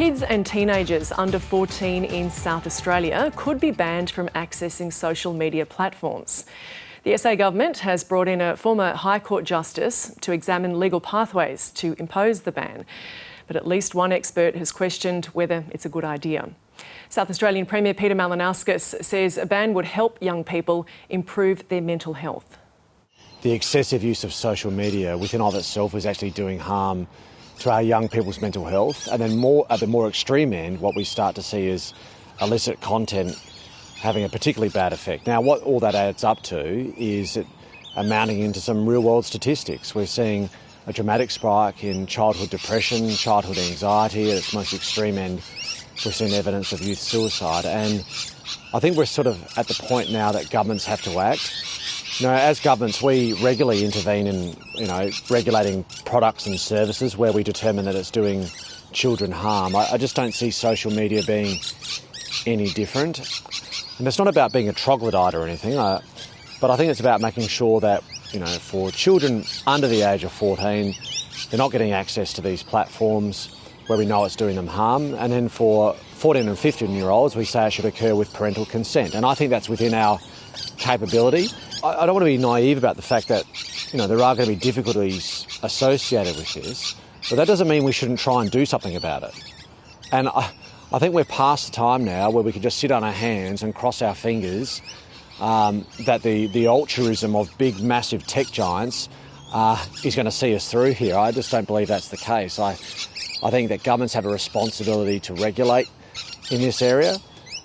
Kids and teenagers under 14 in South Australia could be banned from accessing social media platforms. The SA government has brought in a former High Court justice to examine legal pathways to impose the ban. But at least one expert has questioned whether it's a good idea. South Australian Premier Peter Malinauskas says a ban would help young people improve their mental health. The excessive use of social media within of itself is actually doing harm to our young people's mental health. And then at the more extreme end, what we start to see is illicit content having a particularly bad effect. Now, what all that adds up to is it amounting into some real-world statistics. We're seeing a dramatic spike in childhood depression, childhood anxiety. At its most extreme end, we're seeing evidence of youth suicide. And I think we're sort of at the point now that governments have to act. You know, as governments, we regularly intervene in, regulating products and services where we determine that it's doing children harm. I just don't see social media being any different. And it's not about being a troglodyte or anything, but I think it's about making sure that, for children under the age of 14, they're not getting access to these platforms where we know it's doing them harm. And then for 14 and 15-year-olds, we say it should occur with parental consent. And I think that's within our capability. I don't want to be naive about the fact that, there are going to be difficulties associated with this, but that doesn't mean we shouldn't try and do something about it. And I think we're past the time now where we can just sit on our hands and cross our fingers that the altruism of big, massive tech giants is going to see us through here. I just don't believe that's the case. I think that governments have a responsibility to regulate in this area,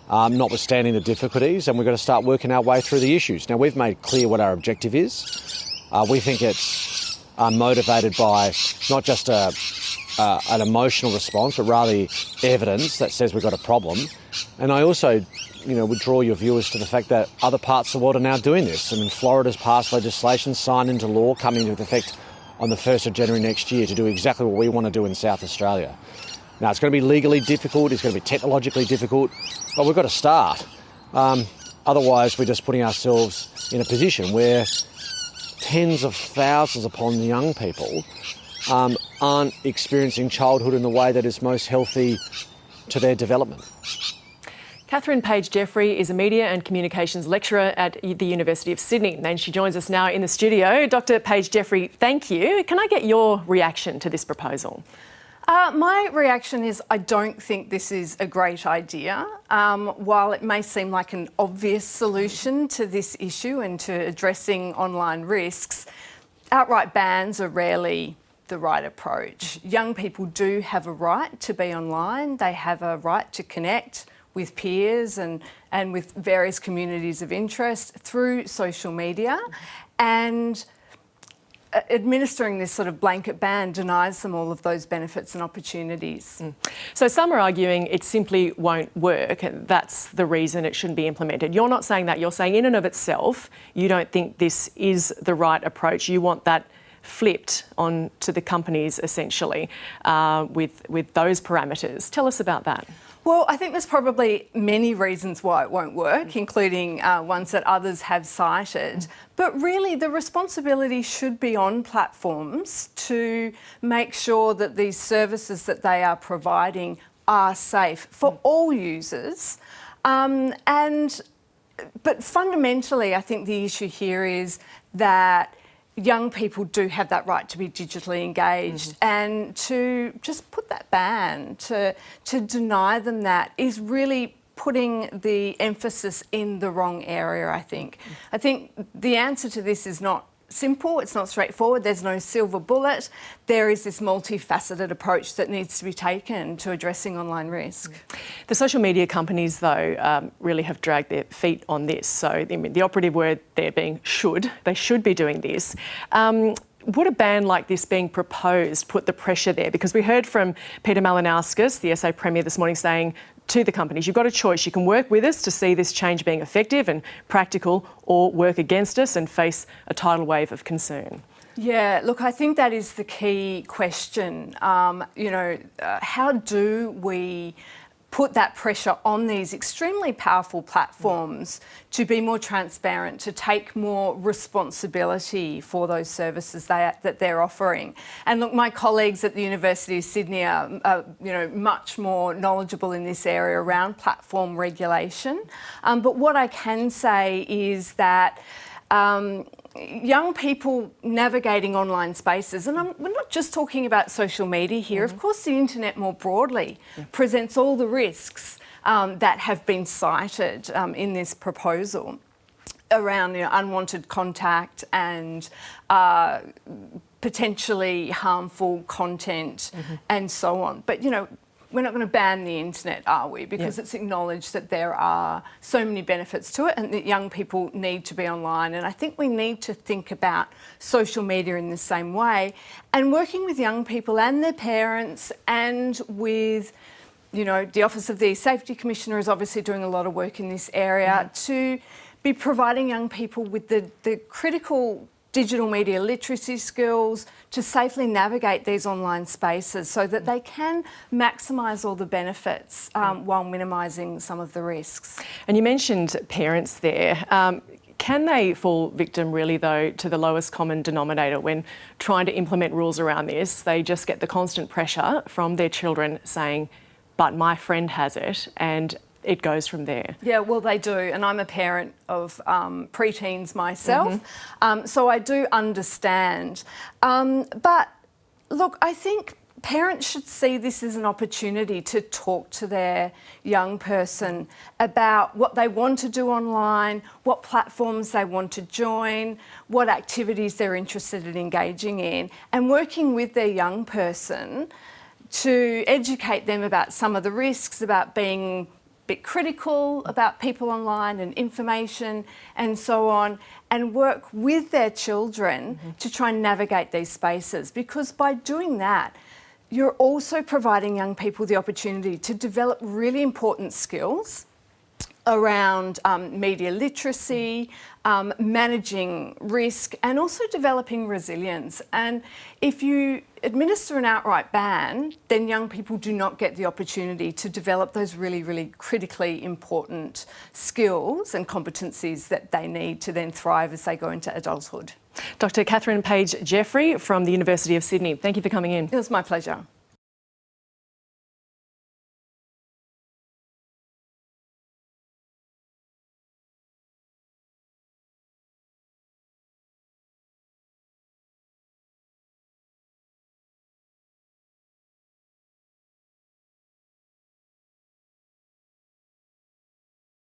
notwithstanding the difficulties, and we've got to start working our way through the issues. Now, we've made clear what our objective is. We think it's motivated by not just an emotional response, but rather evidence that says we've got a problem. And I also, would draw your viewers to the fact that other parts of the world are now doing this. I mean, Florida's passed legislation, signed into law, coming into effect on the 1st of January next year to do exactly what we want to do in South Australia. Now, it's going to be legally difficult, it's going to be technologically difficult, but we've got to start. Otherwise, we're just putting ourselves in a position where tens of thousands upon young people aren't experiencing childhood in the way that is most healthy to their development. Catherine Page-Jeffrey is a media and communications lecturer at the University of Sydney, and she joins us now in the studio. Dr. Page-Jeffrey, thank you. Can I get your reaction to this proposal? My reaction is I don't think this is a great idea. While it may seem like an obvious solution to this issue and to addressing online risks, outright bans are rarely the right approach. Young people do have a right to be online. They have a right to connect with peers and with various communities of interest through social media. And administering this sort of blanket ban denies them all of those benefits and opportunities. So some are arguing it simply won't work, and that's the reason it shouldn't be implemented. You're not saying that. You're saying in and of itself, you don't think this is the right approach. You want that flipped on to the companies, essentially, with those parameters. Tell us about that. Well, I think there's probably many reasons why it won't work, including ones that others have cited. But really, the responsibility should be on platforms to make sure that these services that they are providing are safe for all users. But fundamentally, I think the issue here is that young people do have that right to be digitally engaged, and to just put that ban, to deny them that, is really putting the emphasis in the wrong area, I think. I think the answer to this is not simple, it's not straightforward, there's no silver bullet. There is this multifaceted approach that needs to be taken to addressing online risk. The social media companies, though, really have dragged their feet on this. So the operative word there being should. They should be doing this. Would a ban like this being proposed put the pressure there? Because we heard from Peter Malinauskas, the SA Premier, this morning saying to the companies, you've got a choice. You can work with us to see this change being effective and practical, or work against us and face a tidal wave of concern. Yeah, look, I think that is the key question. How do we put that pressure on these extremely powerful platforms to be more transparent, to take more responsibility for those services that they're offering. And look, my colleagues at the University of Sydney are much more knowledgeable in this area around platform regulation. But what I can say is that young people navigating online spaces, and we're not just talking about social media here, of course the internet more broadly presents all the risks that have been cited in this proposal around unwanted contact and potentially harmful content and so on. But we're not going to ban the internet, are we? Because it's acknowledged that there are so many benefits to it and that young people need to be online. And I think we need to think about social media in the same way, and working with young people and their parents, and with, the Office of the Safety Commissioner is obviously doing a lot of work in this area to be providing young people with the critical digital media literacy skills to safely navigate these online spaces so that they can maximise all the benefits while minimising some of the risks. And you mentioned parents there. Can they fall victim really, though, to the lowest common denominator when trying to implement rules around this? They just get the constant pressure from their children saying, but my friend has it, and it goes from there. Yeah, well, they do. And I'm a parent of preteens myself, so I do understand. But look, I think parents should see this as an opportunity to talk to their young person about what they want to do online, what platforms they want to join, what activities they're interested in engaging in, and working with their young person to educate them about some of the risks, about being bit critical about people online and information and so on, and work with their children to try and navigate these spaces. Because by doing that, you're also providing young people the opportunity to develop really important skills around media literacy, managing risk, and also developing resilience. And if you administer an outright ban, then young people do not get the opportunity to develop those really, really critically important skills and competencies that they need to then thrive as they go into adulthood. Dr. Catherine Page-Jeffrey from the University of Sydney, thank you for coming in. It was my pleasure.